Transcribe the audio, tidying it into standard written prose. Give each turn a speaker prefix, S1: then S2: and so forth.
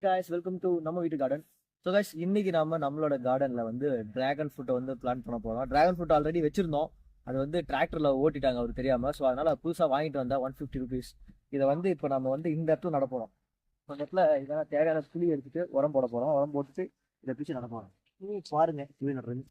S1: Guys welcome to நம்ம வீட்டு garden. So guys இன்னைக்கு நம்மளோட கார்டனில் வந்து டிராகன் ஃப்ரூட்டை வந்து பிளான் பண்ண போகிறோம். டிராகன் ஃப்ரூட் ஆல்ரெடி வச்சிருந்தோம். அது வந்து டிராக்டரில் ஓட்டிட்டாங்க அவர் தெரியாமல். ஸோ அதனால் புதுசாக வாங்கிட்டு வந்தா 150 ருபீஸ். இதை வந்து இப்போ நம்ம வந்து இந்த இடத்துல நட போகிறோம். அந்த இடத்துல இதெல்லாம் தேவையான துளி எடுத்துட்டு உரம் போட போகிறோம். உரம் போட்டுட்டு இதை பிடிச்சி நட போகிறோம். பாருங்க துளி நடுறது.